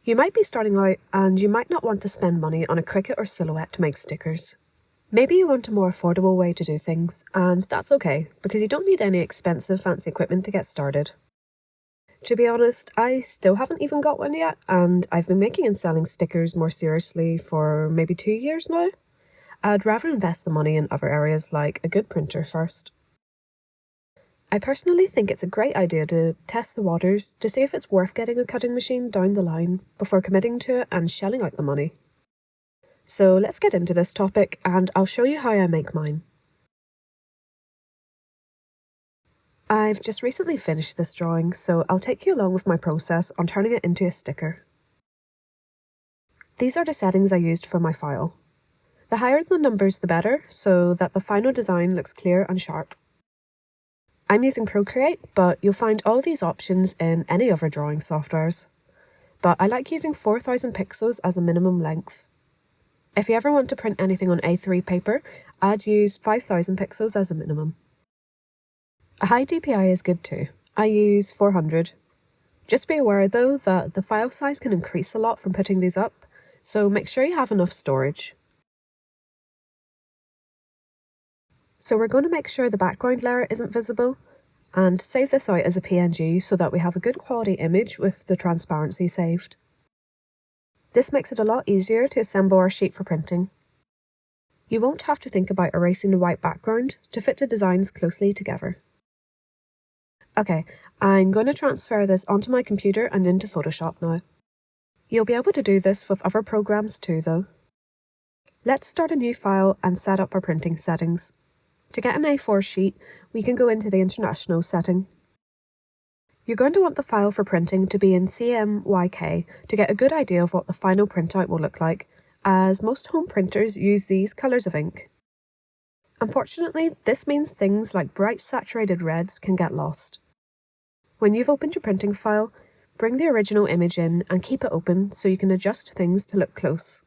You might be starting out and you might not want to spend money on a Cricut or Silhouette to make stickers. Maybe you want a more affordable way to do things, and that's okay, because you don't need any expensive fancy equipment to get started. To be honest, I still haven't even got one yet, and I've been making and selling stickers more seriously for maybe 2 years now. I'd rather invest the money in other areas like a good printer first. I personally think it's a great idea to test the waters to see if it's worth getting a cutting machine down the line before committing to it and shelling out the money. So let's get into this topic and I'll show you how I make mine. I've just recently finished this drawing, so I'll take you along with my process on turning it into a sticker. These are the settings I used for my file. The higher the numbers the better, so that the final design looks clear and sharp. I'm using Procreate, but you'll find all these options in any other drawing softwares. But I like using 4000 pixels as a minimum length. If you ever want to print anything on A3 paper, I'd use 5000 pixels as a minimum. A high DPI is good too. I use 400. Just be aware though that the file size can increase a lot from putting these up, so make sure you have enough storage. So we're going to make sure the background layer isn't visible, and save this out as a PNG so that we have a good quality image with the transparency saved. This makes it a lot easier to assemble our sheet for printing. You won't have to think about erasing the white background to fit the designs closely together. Okay, I'm going to transfer this onto my computer and into Photoshop now. You'll be able to do this with other programs too though. Let's start a new file and set up our printing settings. To get an A4 sheet, we can go into the International setting. You're going to want the file for printing to be in CMYK to get a good idea of what the final printout will look like, as most home printers use these colours of ink. Unfortunately, this means things like bright saturated reds can get lost. When you've opened your printing file, bring the original image in and keep it open so you can adjust things to look close.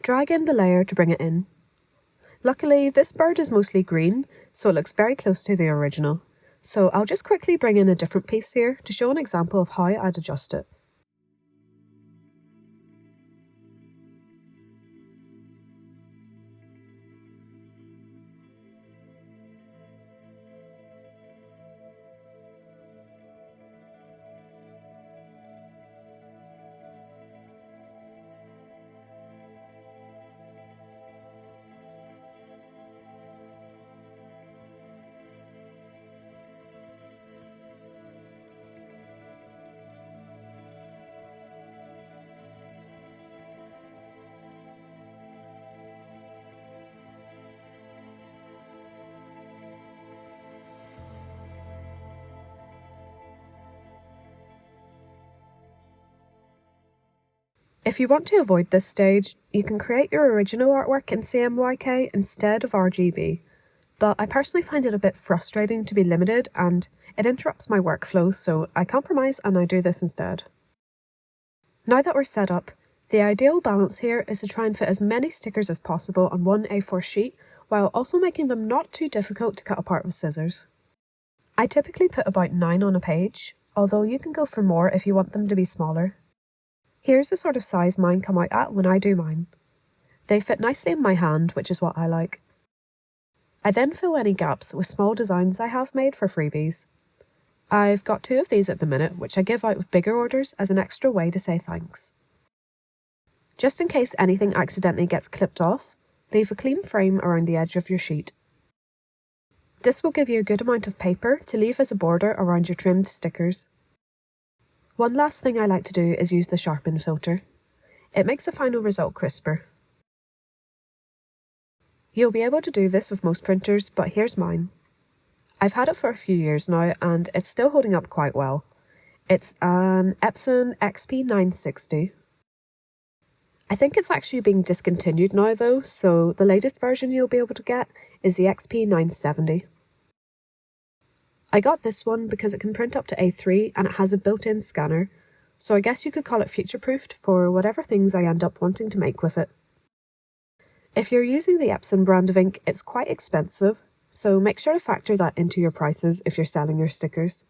Drag in the layer to bring it in. Luckily, this bird is mostly green, so it looks very close to the original. So I'll just quickly bring in a different piece here to show an example of how I'd adjust it. If you want to avoid this stage, you can create your original artwork in CMYK instead of RGB, but I personally find it a bit frustrating to be limited and it interrupts my workflow, so I compromise and I do this instead. Now that we're set up, the ideal balance here is to try and fit as many stickers as possible on one A4 sheet while also making them not too difficult to cut apart with scissors. I typically put about 9 on a page, although you can go for more if you want them to be smaller. Here's the sort of size mine come out at when I do mine. They fit nicely in my hand, which is what I like. I then fill any gaps with small designs I have made for freebies. I've got 2 of these at the minute, which I give out with bigger orders as an extra way to say thanks. Just in case anything accidentally gets clipped off, leave a clean frame around the edge of your sheet. This will give you a good amount of paper to leave as a border around your trimmed stickers. One last thing I like to do is use the sharpen filter. It makes the final result crisper. You'll be able to do this with most printers, but here's mine. I've had it for a few years now and it's still holding up quite well. It's an Epson XP960. I think it's actually being discontinued now though, so the latest version you'll be able to get is the XP970. I got this one because it can print up to A3 and it has a built-in scanner, so I guess you could call it future-proofed for whatever things I end up wanting to make with it. If you're using the Epson brand of ink, it's quite expensive, so make sure to factor that into your prices if you're selling your stickers.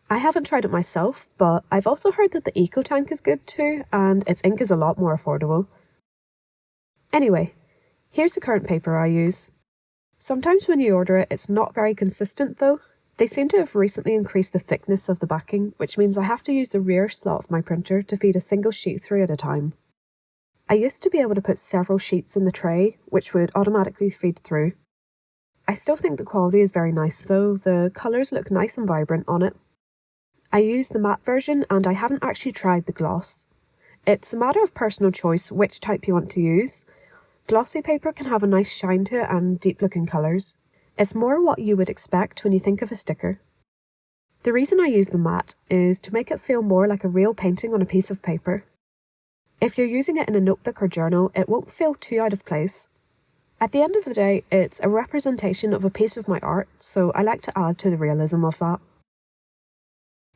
I haven't tried it myself, but I've also heard that the Eco Tank is good too, and its ink is a lot more affordable. Anyway, here's the current paper I use. Sometimes when you order it, it's not very consistent though. They seem to have recently increased the thickness of the backing, which means I have to use the rear slot of my printer to feed a single sheet through at a time. I used to be able to put several sheets in the tray, which would automatically feed through. I still think the quality is very nice though, the colours look nice and vibrant on it. I use the matte version and I haven't actually tried the gloss. It's a matter of personal choice which type you want to use. Glossy paper can have a nice shine to it and deep looking colours. It's more what you would expect when you think of a sticker. The reason I use the matte is to make it feel more like a real painting on a piece of paper. If you're using it in a notebook or journal, it won't feel too out of place. At the end of the day, it's a representation of a piece of my art, so I like to add to the realism of that.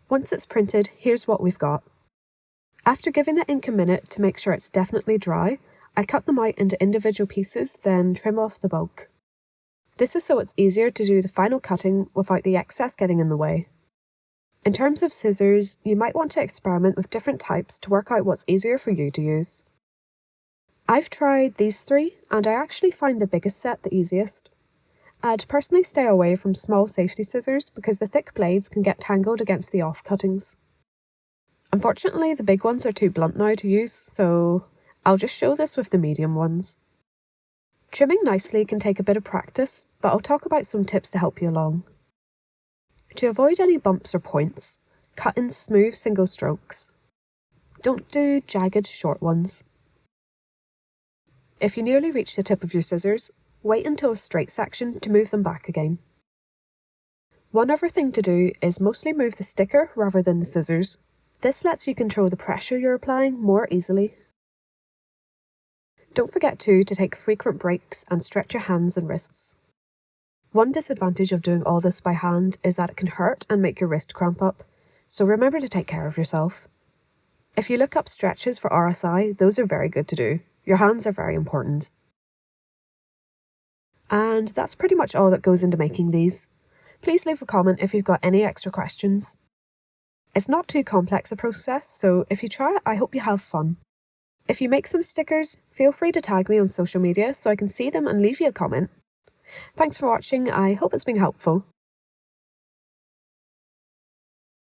Once it's printed, here's what we've got. After giving the ink a minute to make sure it's definitely dry, I cut them out into individual pieces, then trim off the bulk. This is so it's easier to do the final cutting without the excess getting in the way. In terms of scissors, you might want to experiment with different types to work out what's easier for you to use. I've tried these three, and I actually find the biggest set the easiest. I'd personally stay away from small safety scissors because the thick blades can get tangled against the off-cuttings. Unfortunately, the big ones are too blunt now to use, so I'll just show this with the medium ones. Trimming nicely can take a bit of practice, but I'll talk about some tips to help you along. To avoid any bumps or points, cut in smooth single strokes. Don't do jagged short ones. If you nearly reach the tip of your scissors, wait until a straight section to move them back again. One other thing to do is mostly move the sticker rather than the scissors. This lets you control the pressure you're applying more easily. Don't forget to take frequent breaks and stretch your hands and wrists. One disadvantage of doing all this by hand is that it can hurt and make your wrist cramp up, so remember to take care of yourself. If you look up stretches for RSI, those are very good to do. Your hands are very important. And that's pretty much all that goes into making these. Please leave a comment if you've got any extra questions. It's not too complex a process, so if you try it, I hope you have fun. If you make some stickers, feel free to tag me on social media so I can see them and leave you a comment. Thanks for watching, I hope it's been helpful.